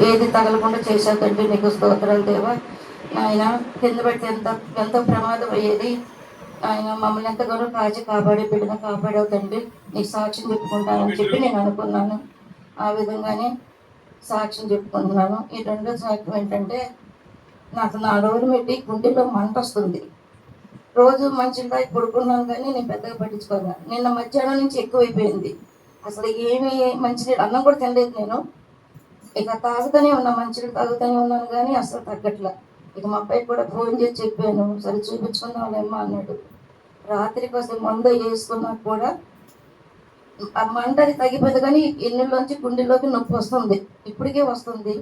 ఏది తగలకుండా చేశావు తండ్రి, నీకు స్తోత్రాలు దేవా. ఆయన కింద పెడితే ఎంతో ప్రమాదం అయ్యేది. ఆయన మమ్మల్ని ఎంతగానో కాపాడి బిడ్డను కాపాడావు తండ్రి. నీకు సాక్ష్యం చెప్పుకుంటానని చెప్పి నేను అనుకున్నాను. ఆ విధంగానే సాక్ష్యం చెప్పుకుంటున్నాను. ఈ రెండో సాక్ష్యం ఏంటంటే, నాకు 4 రోజులు పెట్టి గుండెలో మంట వస్తుంది. రోజు మంచిగా తాగి పడుకున్నాను, కానీ నేను పెద్దగా పట్టించుకోను. నిన్న మధ్యాహ్నం నుంచి ఎక్కువైపోయింది. అసలు ఏమి మంచినీళ్ళు, అన్నం కూడా తినలేదు నేను. ఇక తాగుతూనే ఉన్నా, మంచినీళ్ళు తాగుతూనే ఉన్నాను, కానీ అసలు తగ్గట్లా. ఇక మా అబ్బాయికి కూడా ఫోన్ చేసి చెప్పాను, సరే చూపించుకుందాంలేమ్మా అన్నాడు. రాత్రికి వస్తే మందు వేసుకున్నా కూడా ఆ మంట అది తగ్గిపోయింది, కానీ ఎన్నులోంచి గుండెల్లోకి నొప్పి వస్తుంది, ఇప్పటికే వస్తుంది.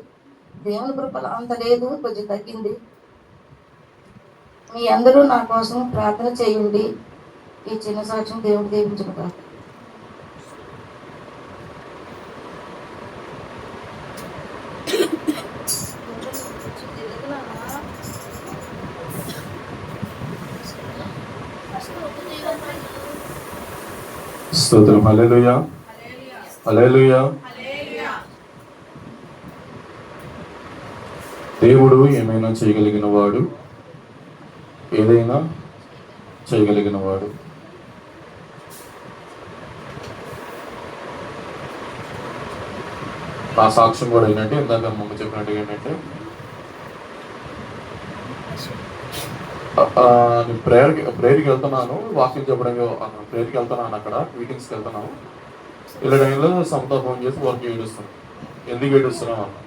దేవుని కృపలు అంత లేదు, కొంచెం తగ్గింది. మీ అందరూ నా కోసం ప్రార్థన చేయండి. ఈ చిన్న సాక్ష్యం దేవుడు దీవించుకుంటారు. స్తోత్రం. హల్లెలూయా, హల్లెలూయా. దేవుడు ఏమైనా చేయగలిగిన వాడు, ఏదైనా చేయగలిగిన వాడు. నా సాక్ష్యం కూడా ఏంటంటే, ఇందాక అమ్మమ్మ చెప్పినట్టుగా ఏంటంటే, ప్రేయర్కి వెళ్తున్నాను, వాకింగ్ చెప్పడానికి ప్రేయర్కి వెళ్తున్నాను, అక్కడ మీటింగ్స్కి వెళ్తున్నాను. ఇలా టైంలో సమతా ఫోన్ చేసి వర్క్ ఏడుస్తున్నాను. ఎందుకు ఏడుస్తున్నాం అన్న,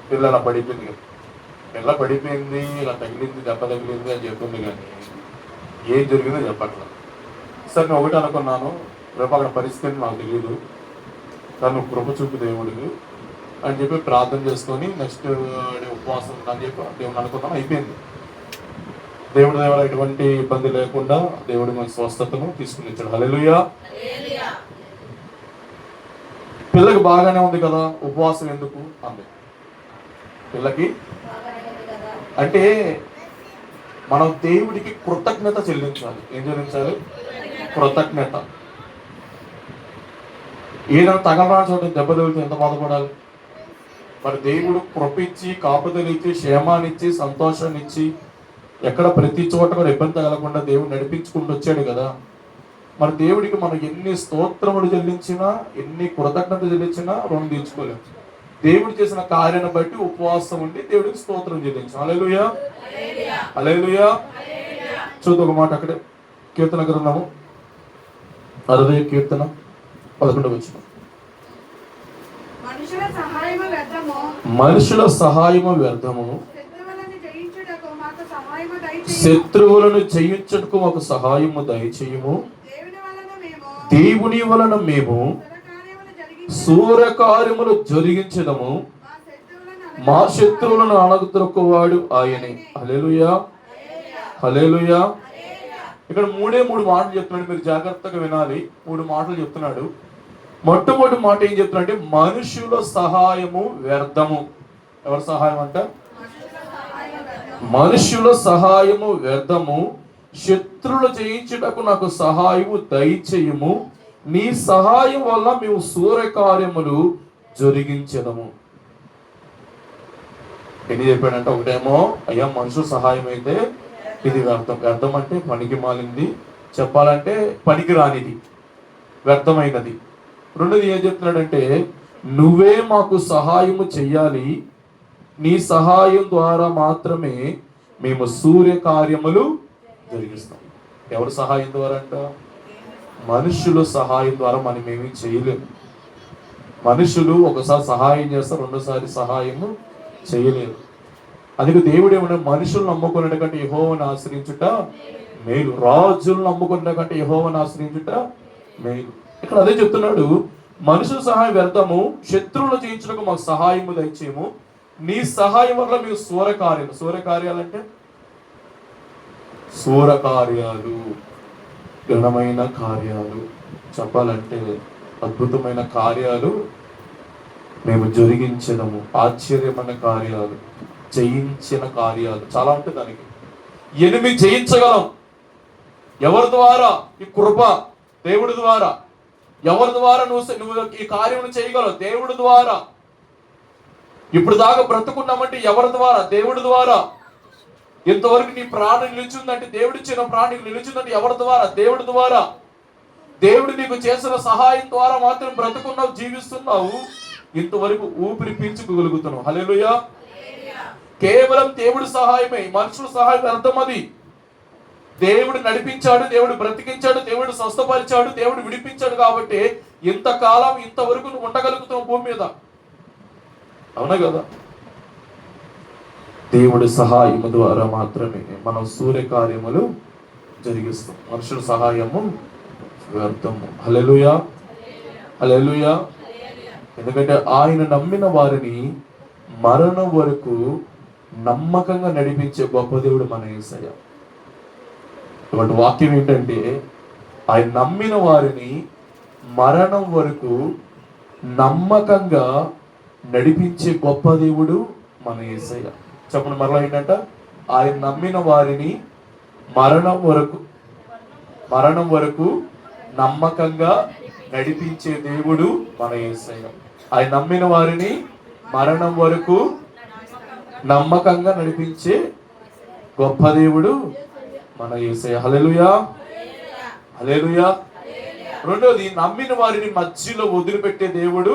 పిల్ల అలా పడిపోయింది కదా, పిల్ల పడిపోయింది, ఇలా తగిలింది, దెబ్బ తగిలింది అని చెప్తుంది, కానీ ఏం జరిగిందో చెప్పట్లా. సరే నేను ఒకటి అనుకున్నాను, రేపు అక్కడ పరిస్థితి నాకు తెలియదు, తను కృప చూపు దేవుడికి అని చెప్పి ప్రార్థన చేసుకొని నెక్స్ట్ ఉపవాసం అని చెప్పి దేవుడు అనుకున్నాను. అయిపోయింది. దేవుడి దగ్గర ఎటువంటి ఇబ్బంది లేకుండా దేవుడి మన స్వస్థతను తీసుకుని ఇచ్చాడు. హల్లెలూయా. పిల్లకి బాగానే ఉంది కదా, ఉపవాసం ఎందుకు అంది. పిల్లకి అంటే మనం దేవుడికి కృతజ్ఞత చెల్లించాలి. ఏం చెల్లించాలి? కృతజ్ఞత. ఏదైనా తగలరా చోట దెబ్బ తగిలితే ఎంత బాధపడాలి? మరి దేవుడు కృపించి, కాపుదలిచ్చి, క్షేమాన్నిచ్చి, సంతోషాన్ని ఇచ్చి, ఎక్కడ ప్రతి చోట కూడా ఇబ్బంది తగలకుండా దేవుడు నడిపించుకుంటూ వచ్చాడు కదా. మరి దేవుడికి మనం ఎన్ని స్తోత్రములు చెల్లించినా, ఎన్ని కృతజ్ఞత చెల్లించినా రుణం తీర్చుకోలేము. దేవుడు చేసిన కార్యాన్ని బట్టి ఉపవాసం ఉండి దేవుడికి స్తోత్రం చెల్లించాం. హల్లెలూయా, హల్లెలూయా. చూద్దాం ఒక మాట అక్కడే, కీర్తన గ్రంథము 60 కీర్తన 11 వచనం. మనుషుల సహాయము వ్యర్థము, శత్రువులను జయించుటకు ఒక సహాయము దయచేయము. దేవుని వలన మేము సూర్యకార్యములు జరిగించదము, మా శత్రువులను అణగదొక్కువాడు ఆయనే. హల్లెలూయా, హల్లెలూయా. ఇక్కడ 3 మాటలు చెప్తున్నాడు, మీరు జాగ్రత్తగా వినాలి. 3 మాటలు చెప్తున్నాడు. మొట్టమొదటి మాట ఏం చెప్తున్నాడంటే, మనుషుల సహాయము వ్యర్థము. ఎవరి సహాయం అంట? మనుషుల సహాయము వ్యర్థము, శత్రువులు జయించుటకు నాకు సహాయము దయచేయము, నీ సహాయం వల్ల మేము సూర్యకార్యములు జరిగించదము. ఎన్ని చెప్పాడంటే, ఒకటేమో అయ్యా మనుషుల సహాయం అయితే ఇది వ్యర్థం. వ్యర్థం అంటే పనికి మాలింది, చెప్పాలంటే పనికి రానిది, వ్యర్థమైనది. రెండోది ఏం చెప్తున్నాడంటే, నువ్వే మాకు సహాయము చెయ్యాలి, నీ సహాయం ద్వారా మాత్రమే మేము సూర్యకార్యములు జరిగిస్తాం. ఎవరి సహాయం ద్వారా అంట? మనుషుల సహాయం ద్వారా మనం ఏమీ చేయలేము. మనుషులు ఒకసారి సహాయం చేస్తారు, రెండోసారి సహాయము చేయలేరు. అందుకే దేవుడు ఏమన్నా, మనుషులు నమ్ముకునే కంటే యెహోవాను ఆశ్రయించుట మేలు, రాజులను నమ్ముకునే కంటే యెహోవాను ఆశ్రయించుట మేలు. ఇక్కడ అదే చెప్తున్నాడు, మనుషుల సహాయం వ్యర్థము, శత్రువులు జయించుటకు మాకు సహాయము దయచేయము, నీ సహాయం వల్ల మేము సూర్యకార్యాలు. సూర్యకార్యాలు అంటే సూర్యకార్యాలు, ఘనమైన కార్యాలు, చెప్పాలంటే అద్భుతమైన కార్యాలు మేము జరిగించడము, ఆశ్చర్యమైన కార్యాలు, జయించిన కార్యాలు. చాలా ఉంటుంది దానికి. 8 జయించగలం. ఎవరి ద్వారా? ఈ కృప దేవుడి ద్వారా. ఎవరి ద్వారా నువ్వు ఈ కార్యం చేయగలవు? దేవుడి ద్వారా. ఇప్పుడు దాకా బ్రతుకున్నామంటే ఎవరి ద్వారా? దేవుడి ద్వారా. ఇంతవరకు నీ ప్రాణం నిలిచిందంటే, దేవుడిచ్చిన ప్రాణం నిలిచిందంటే ఎవరి ద్వారా? దేవుడి ద్వారా. దేవుడు నీకు చేసిన సహాయం ద్వారా మాత్రం బ్రతుకున్నావు, జీవిస్తున్నావు, ఇంతవరకు ఊపిరి పీల్చుకోగలుగుతున్నావు. హల్లెలూయా. కేవలం దేవుడి సహాయమే, మనుషుల సహాయం అర్థం అది. దేవుడు నడిపించాడు, దేవుడు బ్రతికించాడు, దేవుడు స్వస్థపరిచాడు, దేవుడు విడిపించాడు కాబట్టి ఇంతకాలం ఇంతవరకు నువ్వు ఉండగలుగుతావు భూమి మీద. అవునా కదా? దేవుడి సహాయం ద్వారా మాత్రమే మనం సూర్యకార్యములు జరిగిస్తాం. మనుషుల సహాయము వ్యర్థము. హల్లెలూయా, హల్లెలూయా. ఎందుకంటే ఆయన నమ్మిన వారిని మరణం వరకు నమ్మకంగా నడిపించే గొప్ప దేవుడు మన యేసయ్య. ఇవాటి వాక్యం ఏంటంటే, ఆయన నమ్మిన వారిని మరణం వరకు నమ్మకంగా నడిపించే గొప్ప దేవుడు మన యేసయ్య. చెప్పండి మరలా ఏంటంట? ఆయన నమ్మిన వారిని మరణం వరకు నమ్మకంగా నడిపించే దేవుడు మన యేసయ్య. ఆయన నమ్మిన వారిని మరణం వరకు నమ్మకంగా నడిపించే గొప్ప దేవుడు మన యేసయ్య. హల్లెలూయా, హల్లెలూయా. రెండోది, నమ్మిన వారిని మధ్యలో వదిలిపెట్టే దేవుడు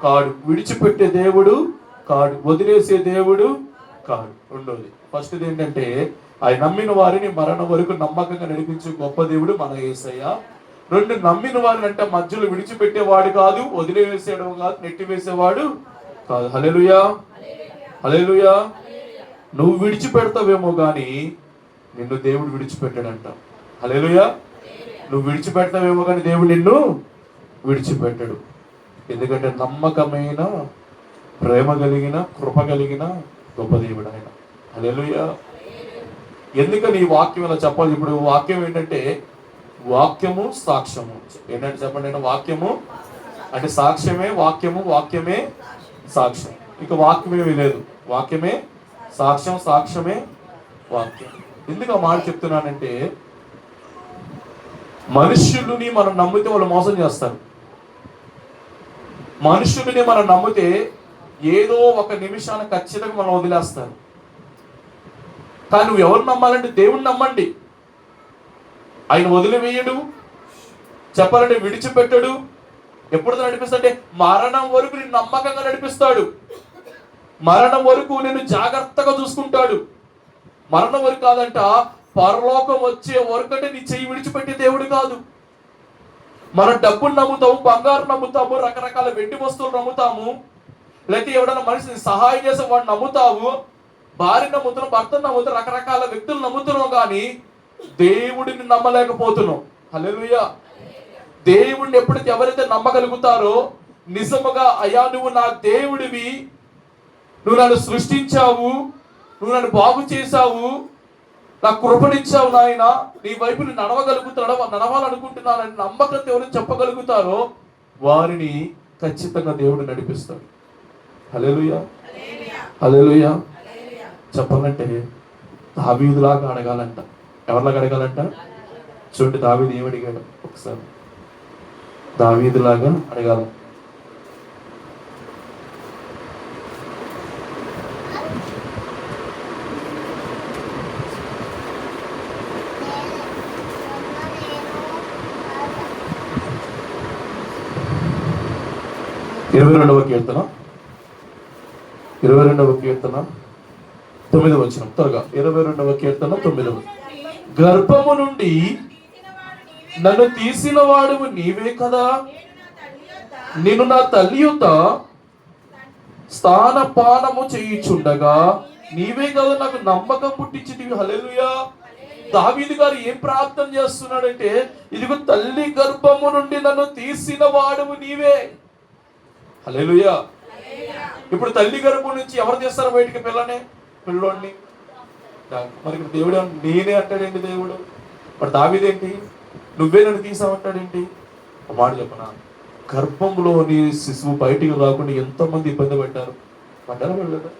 కాడు, విడిచిపెట్టే దేవుడు కాడు, వదిలేసే దేవుడు కాడు. రెండోది. ఫస్ట్ది ఏంటంటే, ఆయన నమ్మిన వారిని మరణం వరకు నమ్మకంగా నడిపించే గొప్ప దేవుడు మన యేసయ్య. రెండు, నమ్మిన వారిని అంటే మధ్యలో విడిచిపెట్టేవాడు కాదు, వదిలివేసేయడం కాదు, నెట్టివేసేవాడు కాదు. హల్లెలూయా, హల్లెలూయా. నువ్వు విడిచిపెడతావేమో కానీ నిన్ను దేవుడు విడిచిపెట్టాడంట. హల్లెలూయా. నువ్వు విడిచిపెడతావేమో కానీ దేవుడు నిన్ను విడిచిపెట్టాడు. ఎందుకంటే నమ్మకమైన, ప్రేమ కలిగిన, కృప కలిగిన గొప్ప దేవుడు ఆయన. హల్లెలూయా. ఎందుకని ఈ వాక్యం ఇలా చెప్పాలి? ఇప్పుడు వాక్యం ఏంటంటే, వాక్యము సాక్ష్యము. ఏంటంటే చెప్పండి, వాక్యము అంటే సాక్ష్యమే వాక్యము, వాక్యమే సాక్ష్యం. ఇక వాక్యమే లేదు, వాక్యమే సాక్ష్యం, సాక్ష్యమే వాక్యం. ఎందుకు ఆ మాట చెప్తున్నానంటే, మనుష్యులని మనం నమ్మితే వాళ్ళు మోసం చేస్తారు. మనుషులని మనం నమ్మితే ఏదో ఒక నిమిషాన ఖచ్చితంగా మనం వదిలేస్తారు. కానీ నువ్వు ఎవరు నమ్మాలంటే దేవుణ్ణి నమ్మండి. ఆయన వదిలివేయడు, చెప్పాలంటే విడిచిపెట్టడు. ఎప్పుడు నడిపిస్తాడంటే మరణం వరకు నేను నమ్మకంగా నడిపిస్తాడు. మరణం వరకు నేను జాగ్రత్తగా చూసుకుంటాడు. మరణం వరకు కాదంట, పరలోకం వచ్చే వరకు అంటే నీ చెయ్యి విడిచిపెట్టే దేవుడు కాదు. మనం డబ్బును నమ్ముతాము, బంగారు నమ్ముతాము, రకరకాల వెండి వస్తువులు నమ్ముతాము, లేకపోతే ఎవడన్నా మనిషిని సహాయం చేసే వాడు నమ్ముతావు, భార్య నమ్ముతున్నాం, భర్తను నమ్ముతాం, రకరకాల వ్యక్తులు నమ్ముతున్నాం, కానీ దేవుడిని నమ్మలేకపోతున్నాం. హల్లెలూయా. దేవుడిని ఎప్పుడైతే ఎవరైతే నమ్మగలుగుతారో, నిజముగా అయ్యా నువ్వు నా దేవుడివి, నువ్వు నన్ను సృష్టించావు, నువ్వు నన్ను బాగు చేశావు, నా కృపణించావు నాయన, నీ వైపు నడవాలనుకుంటున్నానని నమ్మకంతో ఎవరైతే చెప్పగలుగుతారో వారిని ఖచ్చితంగా దేవుడు నడిపిస్తాడు. హల్లెలూయా, హల్లెలూయా. చెప్పాలంటే దావీదులాగా అడగాలంట. ఎవరిలాగా అడగాలంట? చూడండి, దావీదు ఏమడిగాడు ఒకసారి. దావీదులాగా అడగాలి. ఇరవై రెండవ కీర్తన 9వ వచనం. త్వరగా 22వ కీర్తన 9వ. గర్భము నుండి నన్ను తీసిన వాడువు నీవే కదా, నేను నా తల్లి యొద్ద స్థానపానము చేయుచుండగా నీవే కదా నాకు నమ్మకం పుట్టించితివి. హల్లెలూయా. దావీదు గారు ఏం ప్రార్థన చేస్తున్నాడంటే, ఇదిగో తల్లి గర్భము నుండి నన్ను తీసిన వాడువు నీవే. హల్లెలూయా. ఇప్పుడు తల్లి గర్భం నుంచి ఎవరు తీస్తారు బయటికి? పిల్లోడిని. మరి ఇక్కడ దేవుడు నేనే అంటాడేంటి దేవుడు? మరి దావీదేంటి నువ్వే నన్ను తీసావంటాడేంటి? ఒక మాట చెప్పనా, గర్భంలోని శిశువు బయటికి రాకుండా ఎంతమంది ఇబ్బంది పడ్డారు? పడ్డారా?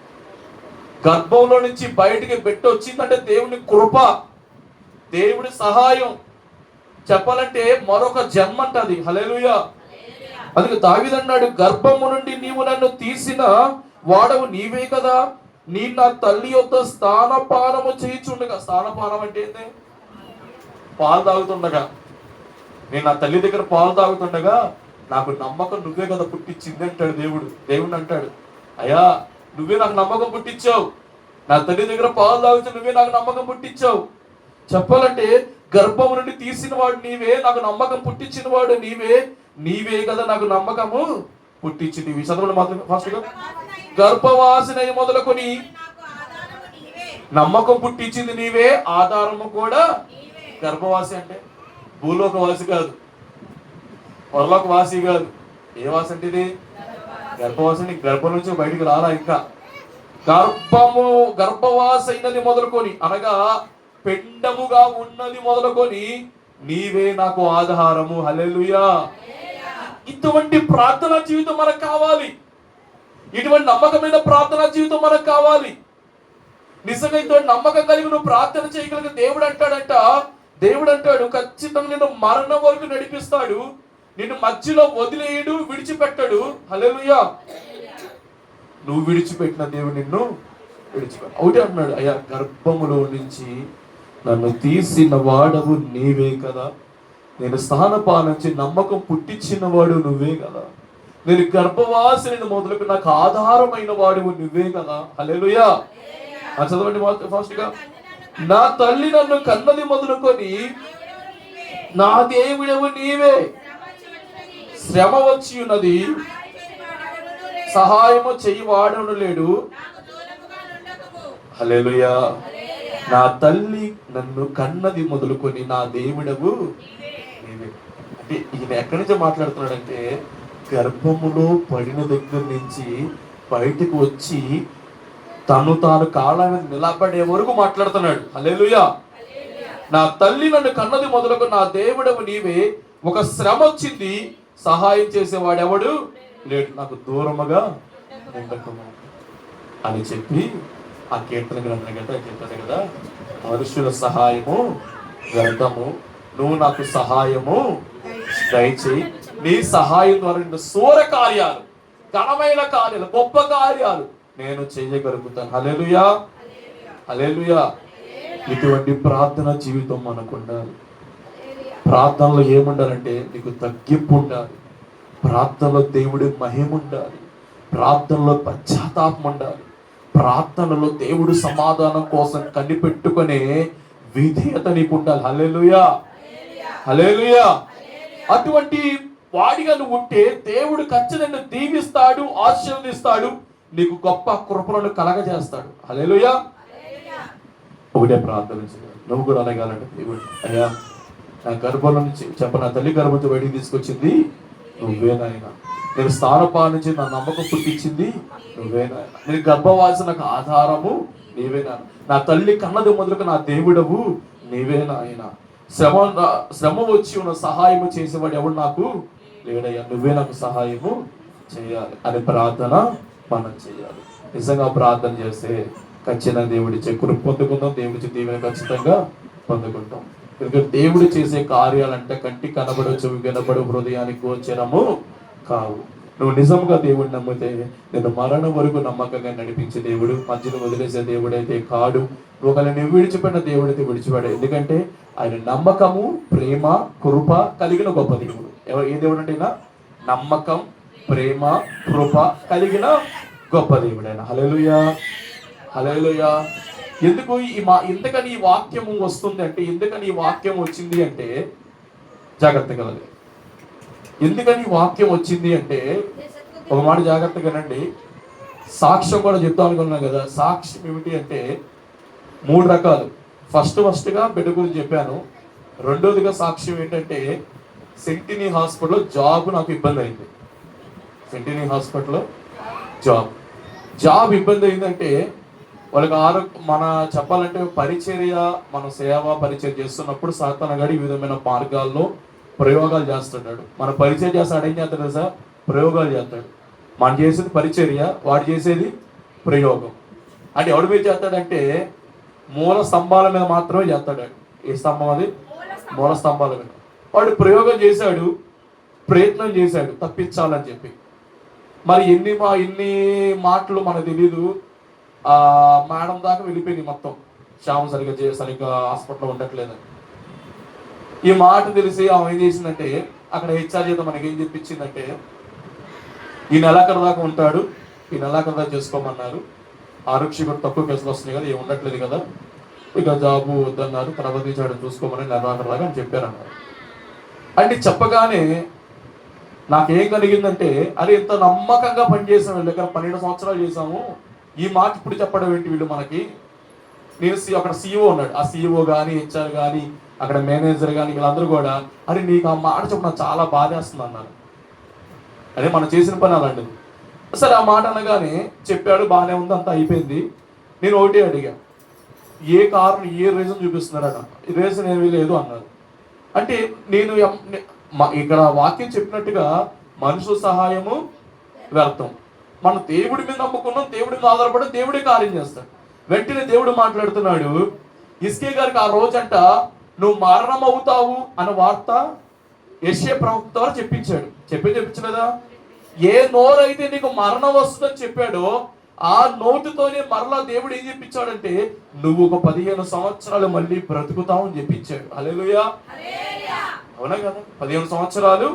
గర్భంలో నుంచి బయటికి బిడ్డ వచ్చిందంటే దేవుని కృప, దేవుడి సహాయం. చెప్పాలంటే మరొక జన్మ అంటది. హల్లెలూయా. అందుకే దావీదు అన్నాడు, గర్భము నుండి నీవు నన్ను తీసిన వాడవు నీవే కదా. నీ నా తల్లి యొక్క స్థానపానము చేయించుండగా, స్థానపానం అంటే ఏంటి? పాలు తాగుతుండగా, నేను నా తల్లి దగ్గర పాలు తాగుతుండగా నాకు నమ్మకం నువ్వే కదా పుట్టించింది అంటాడు దేవుడు. దేవుడు అంటాడు, అయ్యా నువ్వే నాకు నమ్మకం పుట్టించావు, నా తల్లి దగ్గర పాలు తాగుతూ నువ్వే నాకు నమ్మకం పుట్టించావు. చెప్పాలంటే గర్భం నుండి తీసిన వాడు నీవే, నాకు నమ్మకం పుట్టించిన వాడు నీవే, నీవే కదా నాకు నమ్మకము పుట్టించింది. చదవండి మాత్రం ఫాస్ట్గా. గర్భవాసిని మొదలుకొని నమ్మకం పుట్టించింది నీవే, ఆధారము కూడా గర్భవాసి అంటే భూలోకవాసి కాదు, పరలోకవాసి కాదు. ఏ వాసి అంటే ఇది? గర్భవాసి. గర్భం నుంచి బయటికి రాలా ఇంకా. గర్భవాసి అయినది మొదలుకొని, అనగా పెండముగా ఉన్నది మొదలుకొని నీవే నాకు ఆధారము. హల్లెలూయా. ఇటువంటి ప్రార్థనా జీవితం మనకు కావాలి. ఇటువంటి నమ్మకమైన ప్రార్థనా జీవితం మనకు కావాలి. నిజంగా ఇటువంటి నమ్మకం కలిగి నువ్వు ప్రార్థన చేయగలిగిన దేవుడు అంటాడు ఖచ్చితంగా నిన్ను మరణం వరకు నడిపిస్తాడు, నిన్ను మధ్యలో వదిలేయడు, విడిచిపెట్టాడు. హల్లెలూయా. నువ్వు విడిచిపెట్టిన దేవుడు నిన్ను విడిచిపెట్ట. ఒకటి అంటున్నాడు, అయ్యా గర్భములో నుంచి నన్ను తీసిన వాడవు నీవే కదా, నేను స్థానపాలించి నమ్మకం పుట్టించిన వాడు నువ్వే కదా, నేను గర్భవాసిని మొదలుకు నాకు ఆధారమైన వాడు నువ్వే కదా. హల్లెలూయా. చదవండి ఫాస్ట్ గా. నా తల్లి నన్ను కన్నది మొదలుకొని నా దేవుడవు నీవే, శ్రమ వచ్చి ఉన్నది, సహాయము చెయ్యి వాడను లేడు. హల్లెలూయా. నా తల్లి నన్ను కన్నది మొదలుకొని నా దేవుడవు నీవే. అంటే ఈయన ఎక్కడి నుంచి మాట్లాడుతున్నాడంటే గర్భములో పడిన దగ్గర నుంచి బయటకు వచ్చి తను తాను కాళ్ళ మీద నిలబడే వరకు మాట్లాడుతున్నాడు. హల్లెలూయా. నా తల్లి నన్ను కన్నది మొదలుకు నా దేవుడవు నీవే, ఒక శ్రమ వచ్చింది, సహాయం చేసేవాడెవడు లేడు, నాకు దూరముగా ఉండకము అని చెప్పి ఆ కీర్తన గ్రంథం గట్ట చెప్పారు కదా, మనుషుల సహాయము వ్యర్థము, నువ్వు నాకు సహాయము దయచేయి, నీ సహాయం ద్వారా నిన్ను సూర కార్యాలు, ఘనమైన కార్యాలు, గొప్ప కార్యాలు నేను చేయగలుగుతాను. హల్లెలూయా. హల్లెలూయా. ఇటువంటి ప్రార్థన జీవితం మనకు ఉండాలి. ప్రార్థనలో ఏముండాలంటే నీకు తగ్గింపు ఉండాలి, ప్రార్థనలో దేవుడి మహిమ ఉండాలి, ప్రార్థనలో పశ్చాత్తాపం ఉండాలి, ప్రార్థనలో దేవుడు సమాధానం కోసం కనిపెట్టుకునే విధేయత నీకు ఉండాలి. హల్లెలూయా. హల్లెలూయా. అటువంటి వాడిగా నువ్వు ఉంటే దేవుడు ఖచ్చితంగా దీవిస్తాడు, ఆశీర్వదిస్తాడు, నీకు గొప్ప కృపలను కలగజేస్తాడు. హల్లెలూయా. ఒకటే ప్రార్థన చేయాలి. నువ్వు కూడా అడగాలంటే దేవుడు, అయ్యా నా గర్భంలో నుంచి నా తల్లి గర్భం నుంచి బయటికి తీసుకొచ్చింది నువ్వే నాయనా, నేను స్థానపాల నుంచి నా నమ్మకం పుట్టించింది నువ్వే నాయనా, నేను గర్భవాసి నాకు ఆధారము నీవే నాయన, నా తల్లి కన్నది మొదలుకు నా దేవుడవు నీవే నాయన, శ్రమ వచ్చి ఉన్న సహాయము చేసేవాడు ఎవడు నాకు లేడయ్యా, నువ్వే నాకు సహాయము చేయాలి అని ప్రార్థన మనం చేయాలి. నిజంగా ప్రార్థన చేస్తే ఖచ్చితంగా దేవుడి కృప పొందుకుందాం, దేవుడి దీవెన ఖచ్చితంగా పొందుకుంటాం. ఎందుకంటే దేవుడు చేసే కార్యాలంటే కంటికి కనబడు, చెవి వినబడు, హృదయానికి గోచరము కావు. నువ్వు నిజంగా దేవుడిని నమ్మితే నేను మరణం వరకు నమ్మకంగా నడిపించే దేవుడు, మధ్యలో వదిలేసే దేవుడైతే కాడు. ఒకవేళ నువ్వు విడిచిపెట్టిన దేవుడైతే విడిచిపెట్టాడు. ఎందుకంటే ఆయన నమ్మకము, ప్రేమ, కృప కలిగిన గొప్ప దేవుడు. ఏ దేవుడు అంటే నమ్మకం, ప్రేమ, కృప కలిగిన గొప్ప దేవుడు ఆయన. హల్లెలూయా. హల్లెలూయా. ఎందుకని ఈ వాక్యము వస్తుంది అంటే, ఎందుకని ఈ వాక్యం వచ్చింది అంటే జాగ్రత్తగా, ఎందుకని ఈ వాక్యం వచ్చింది అంటే ఒక మాట జాగ్రత్తగానండి. సాక్ష్యం కూడా చెప్తాం అనుకున్నాం కదా. సాక్ష్యం ఏమిటి అంటే 3 రకాలు. ఫస్ట్గా బిడ్డ గురించి చెప్పాను. రెండోదిగా సాక్ష్యం ఏంటంటే సెంటినీ హాస్పిటల్లో జాబ్ నాకు ఇబ్బంది అయింది. సెంటినీ హాస్పిటల్లో జాబ్ ఇబ్బంది అయిందంటే వాళ్ళకి మన చెప్పాలంటే పరిచర్య, మన సేవా పరిచర్య చేస్తున్నప్పుడు సాతానుగాడు ఈ విధమైన మార్గాల్లో ప్రయోగాలు చేస్తున్నాడు. మన పరిచయం చేస్తాడు, ఏం చేస్తాడు సార్? ప్రయోగాలు చేస్తాడు. మనం చేసేది పరిచర్య, వాడు చేసేది ప్రయోగం. అంటే ఎవడి మీద చేస్తాడంటే మూల స్తంభాల మీద మాత్రమే చేస్తాడు. ఏ స్తంభం అది? మూల స్తంభాల మీద. వాడు ప్రయోగం చేశాడు, ప్రయత్నం చేశాడు తప్పించాలని చెప్పి. మరి ఎన్ని మాటలు మనకు తెలీదు. ఆ మేడం దాకా వెళ్ళిపోయింది మొత్తం, శ్యామ సరిగ్గా హాస్పిటల్లో ఉండట్లేదని. ఈ మాట తెలిసి ఆమె ఏం చేసిందంటే, అక్కడ హెచ్ఆర్ చేత మనకేం చెప్పించిందంటే, ఈ నెలాఖరు దాకా ఉంటాడు, ఈ నెలాఖరు దాకా చేసుకోమన్నారు, ఆరోగ్య కూడా తక్కువ కేసులు వస్తున్నాయి కదా, ఏమి ఉండట్లేదు కదా, ఇక జాబు వద్దన్నారు, తర్వాత తీసాడు చూసుకోమని నెలాఖరు దాకా అని చెప్పారన్నారు. అంటే చెప్పగానే నాకేం కలిగిందంటే, అరే ఇంత నమ్మకంగా పనిచేసాం, వీళ్ళ దగ్గర 12 సంవత్సరాలు చేసాము, ఈ మాట ఇప్పుడు చెప్పడం ఏంటి వీళ్ళు మనకి. నేను అక్కడ సీఈఓ ఉన్నాడు, ఆ సీఈఓ కానీ హెచ్ఆర్ కానీ అక్కడ మేనేజర్ కానీ వీళ్ళందరూ కూడా, అరే నీకు ఆ మాట చెప్పిన చాలా బాధేస్తుంది అన్నారు. అదే మనం చేసిన పని అలాంటిది. సరే ఆ మాట అనగానే చెప్పాడు, బాగానే ఉంది, అంతా అయిపోయింది. నేను ఒకటే అడిగా, ఏ కారణం ఏ రీజన్ చూపిస్తున్నారట. ఈ రీజన్ ఏమీ లేదు అన్నారు. అంటే నేను ఇక్కడ వాక్యం చెప్పినట్టుగా మనుషుల సహాయము వ్యర్థం. మనం దేవుడి మీద నమ్ముకున్నాం, దేవుడి మీద ఆధారపడి దేవుడే కార్యం చేస్తాడు. వెంటనే దేవుడు మాట్లాడుతున్నాడు, ఇస్కే గారికి ఆ రోజంట నువ్వు మరణం అవుతావు అన్న వార్త యెషయా ప్రవక్త ద్వారా చెప్పించలేదా? ఏ నోరైతే నీకు మరణం వస్తుందని చెప్పాడో ఆ నోటితోనే మరలా దేవుడు ఏం చెప్పించాడంటే, నువ్వు ఒక 15 సంవత్సరాలు మళ్ళీ బ్రతుకుతావు అని చెప్పించాడు. హల్లెలూయా, అవునా కదా? 15 సంవత్సరాలు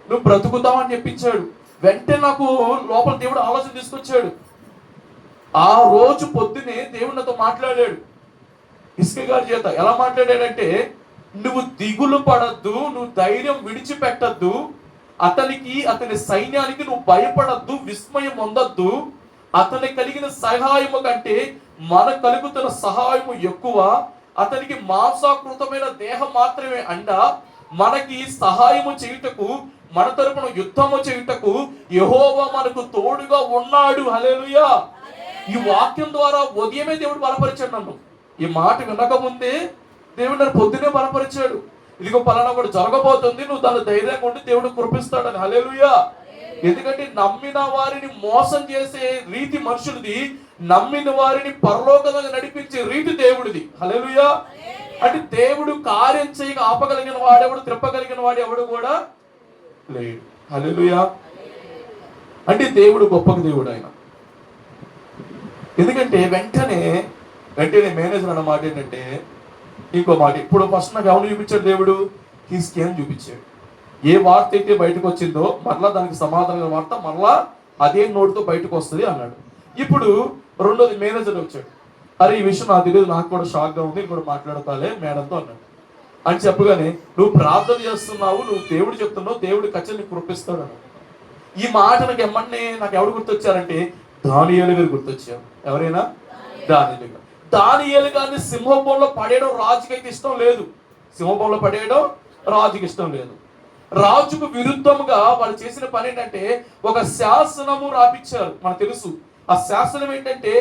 నువ్వు బ్రతుకుతావు అని చెప్పించాడు. వెంటనే నాకు లోపల దేవుడు ఆలోచన తీసుకొచ్చాడు. ఆ రోజు పొద్దునే దేవుడు నాతో మాట్లాడాడు ఇస్కే గారి చేత. ఎలా మాట్లాడాడంటే, నువ్వు దిగులు పడద్దు, నువ్వు ధైర్యం విడిచిపెట్టద్దు, అతని సైన్యానికి నువ్వు భయపడద్దు, విస్మయం పొందద్దు. అతని కలిగిన సహాయము కంటే మనకు కలుగుతున్న సహాయము ఎక్కువ. అతనికి మాంసాకృతమైన దేహం మాత్రమే అండ. మనకి సహాయము చేయుటకు, మన తరపున యుద్ధము చేయుటకు యెహోవా మనకు తోడుగా ఉన్నాడు. హల్లెలూయా. ఈ వాక్యం ద్వారా ఉదయమే దేవుడు బలపరిచాడు నన్ను. ఈ మాట వినక ముందే దేవుడు నన్ను పొద్దునే బలపరిచాడు. ఇదిగో పలానా కూడా జరగబోతుంది, నువ్వు దాన్ని ధైర్యంగా ఉండి దేవుడు కృపిస్తాడని. హల్లెలూయా. ఎందుకంటే నమ్మిన వారిని మోసం చేసే రీతి మనుషులది, నమ్మిన వారిని పరలోకంగా నడిపించే రీతి దేవుడిది. హల్లెలూయా. అంటే దేవుడు కార్యం చేయక ఆపగలిగిన వాడెవడు, త్రిప్పగలిగిన వాడు ఎవడు కూడా లేడు. హల్లెలూయా. అంటే దేవుడు గొప్ప దేవుడు ఆయన. ఎందుకంటే వెంటనే మేనేజర్ అన్న మాట ఏంటంటే, ఇంకో మాట, ఇప్పుడు ఫస్ట్ నాకు ఎవరు చూపించాడు దేవుడు? హిజ్కియాని చూపించాడు. ఏ వార్త అయితే బయటకు వచ్చిందో మరలా దానికి సమాధానమైన వార్త మరలా అదే నోటితో బయటకు వస్తుంది అన్నాడు. ఇప్పుడు రెండోది మేనేజర్ వచ్చాడు, అరే ఈ విషయం నాకు తెలియదు, నాకు కూడా షాక్గా ఉంది, కూడా మాట్లాడతాలే మేడంతో అన్నాడు. అని చెప్పగానే, నువ్వు ప్రార్థన చేస్తున్నావు, నువ్వు దేవుడు చెప్తున్నావు, దేవుడు ఖచ్చితంగా కృపిస్తాడు అన్నాడు. ఈ మాట నాకు ఎవరు గుర్తొచ్చారంటే దానియేలు గారు గుర్తొచ్చారు. ఎవరైనా? దానియేలు గారు. దానియేలు గారిని సింహంలో పడేయడం రాజుకి అయితే ఇష్టం లేదు. సింహంలో పడేయడం రాజుకి ఇష్టం లేదు. రాజుకు విరుద్ధంగా వాళ్ళు చేసిన పని ఏంటంటే, ఒక శాసనము రాపించారు. మనకు తెలుసు ఆ శాసనం ఏంటంటే,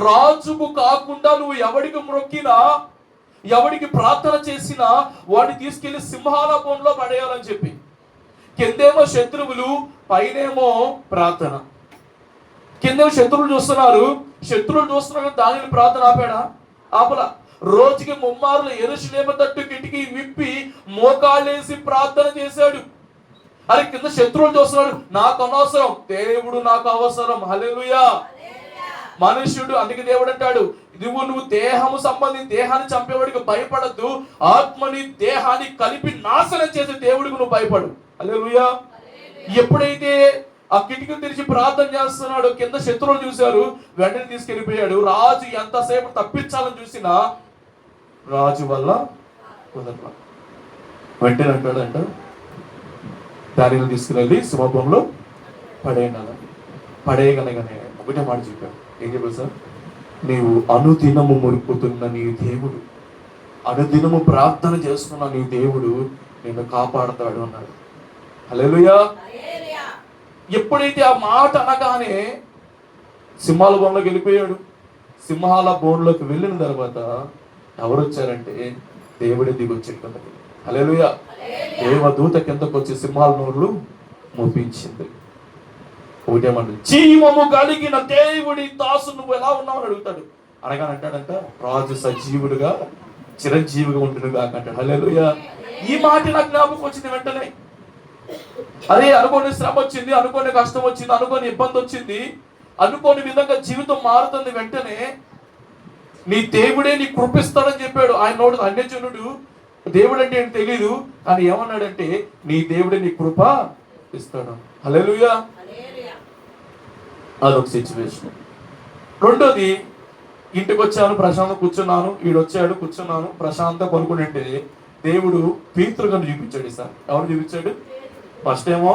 రాజుకు కాకుండా నువ్వు ఎవడికి మొక్కినా, ఎవడికి ప్రార్థన చేసినా వాడిని తీసుకెళ్లి సింహాల బోన్లో పడేయాలని చెప్పి. కిందేమో శత్రువులు, పైనేమో ప్రార్థన. కిందేమో శత్రువులు చూస్తున్నారు దానిని ప్రార్థన ఆపలా. రోజుకి 3 మార్లు యెరూషలేము తట్టు కిటికీ విప్పి మోకాళ్ళేసి ప్రార్థన చేశాడు. అరే కింద శత్రువులు చూస్తున్నాడు, నాకు అనవసరం, దేవుడు నాకు అవసరం. హల్లెలూయా. మనుష్యుడు, అందుకే దేవుడు అంటాడు, నువ్వు దేహము సంబంధించి దేహాన్ని చంపేవాడికి భయపడద్దు, ఆత్మని దేహాన్ని కలిపి నాశనం చేసే దేవుడికి నువ్వు భయపడు. హల్లెలూయా. ఎప్పుడైతే ఆ కిటికీ తెరిచి ప్రార్థన చేస్తున్నాడు, కింద శత్రువులు చూశారు, వెంటనే తీసుకెళ్ళిపోయాడు. రాజు ఎంతసేపు తప్పించాలని చూసినా రాజు వల్ల కుదరలా. వెంటనే అంటాడంట, దానిని తీసుకువెళ్ళి సింహంలో పడేయగలగానే ఒకటే మాట చెప్పాడు. ఏం చెప్పాడు సార్? నీవు అనుదినము మురుకుతున్న నీ దేవుడు, అనుదినము ప్రార్థన చేస్తున్న నీ దేవుడు నిన్ను కాపాడతాడు అన్నాడు. హల్లెలూయా. ఎప్పుడైతే ఆ మాట అనగానే సింహాల బోన్లోకి వెళ్ళిపోయాడు. సింహాల బోన్లోకి వెళ్ళిన తర్వాత ఎవరు వచ్చారంటే దేవుడే దిగొచ్చాడు కిందకి. హల్లెలూయా. దేవదూత కిందకు వచ్చి సింహాల నోర్లు మోపించింది. ఒకటేమంటాడు, జీవము కలిగిన దేవుడి దాసు నువ్వు ఎలా ఉన్నావు అని అడుగుతాడు. అనగానే అంటాడంట, రాజు సజీవుడుగా చిరంజీవిగా ఉంటుడుగా అంటాడు. హల్లెలూయా. ఈ మాట నాకు జ్ఞాపకం వచ్చింది. వెంటనే అదే అనుకోని శ్రమ వచ్చింది, అనుకోని కష్టం వచ్చింది, అనుకోని ఇబ్బంది వచ్చింది, అనుకోని విధంగా జీవితం మారుతుంది. వెంటనే నీ దేవుడే నీ కృపిస్తాడని చెప్పాడు. ఆయన నోడు అన్యజనుడు దేవుడు అంటే ఏంటి తెలీదు, కానీ ఏమన్నాడంటే నీ దేవుడే నీ కృప ఇస్తాడు. హల్లెలూయా. అదొక సిచ్యువేషన్. రెండోది, ఇంటికి వచ్చాను, ప్రశాంతం కూర్చున్నాను, వీడొచ్చాడు, కూర్చున్నాను, ప్రశాంతం కొనుక్కుంటే దేవుడు పేతురుగారిని చూపించాడు. ఈసారి ఎవరు చూపించాడు? ఫస్ట్ ఏమో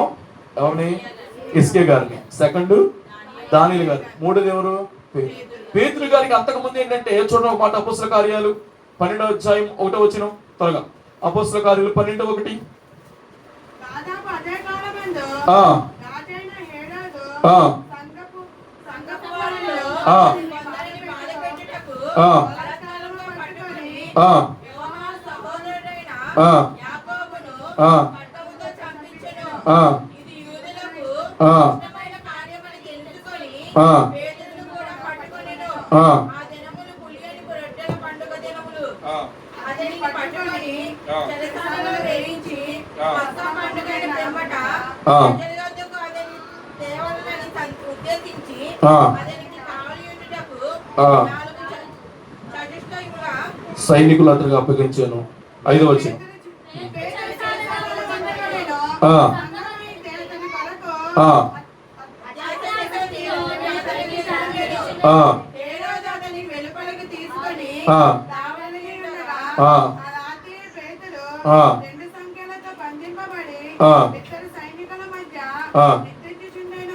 ఎవరిని? ఎస్కే గారిని. సెకండ్ దానియేలు గారిని. మూడోది ఎవరు? పేతురు గారికి. అంతకుముందు ఏంటంటే చూడండి ఒక మాట, అపోస్తల కార్యాలు 12వ అధ్యాయం 1వ వచనం త్వరగా. అపోస్తల కార్యాలు 12:1. సైనికులు అతనికి అప్పగించాను. 5వ వచనం.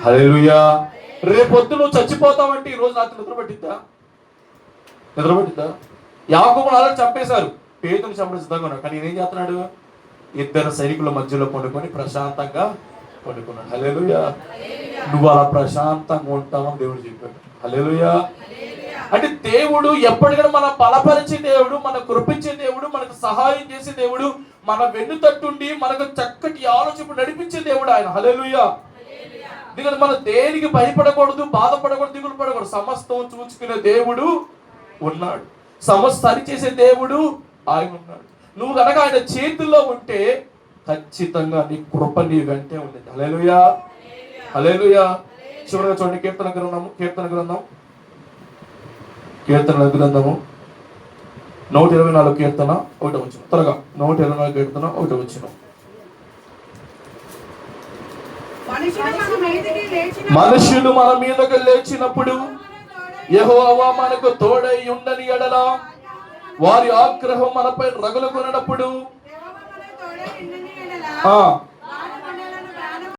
హల్లెలూయా. రేపొద్దు నువ్వు చచ్చిపోతావంటే ఈ రోజు రాత్రి నిద్రపట్టిద్దా? యాకోబును అలా చంపేశారు, పేతురుని చంపడం సిద్ధంగా ఉన్నాడు. కానీ ఏం చేస్తున్నాడు? ఇద్దరు సైనికుల మధ్యలో పండుకొని ప్రశాంతంగా పండుకున్నాడు. హల్లెలూయా. నువ్వు అలా ప్రశాంతంగా ఉంటావని దేవుడు చెప్పాడు. హల్లెలూయా. అంటే దేవుడు ఎప్పటికైనా మన బలపరిచే దేవుడు, మన కృపించే దేవుడు, మనకు సహాయం చేసే దేవుడు, మన వెన్ను తట్టుండి మనకు చక్కటి ఆలోచన నడిపించే దేవుడు ఆయన. హల్లెలూయా. ఎందుకంటే మనం దేనికి భయపడకూడదు, బాధపడకూడదు, దిగులు పడకూడదు. సమస్తం చూసుకునే దేవుడు ఉన్నాడు, సమస్తాన్ని చేసే దేవుడు ఆయన ఉన్నాడు. నువ్వు కనుక ఆయన చేతుల్లో ఉంటే ఖచ్చితంగా నీ కృప నీ వెంటే ఉంది. హల్లెలూయా. హల్లెలూయా. చివరిగా చూడండి, కీర్తన గ్రంథము 124 కీర్తన 1వ వచనం త్వరగా. 124 కీర్తన 1వ వచనం. మనుషులు మన మీదకి లేచినప్పుడు యెహోవా మనకు తోడై ఉండని ఎడల వారి ఆగ్రహం మనపై రగులుకొన్నప్పుడు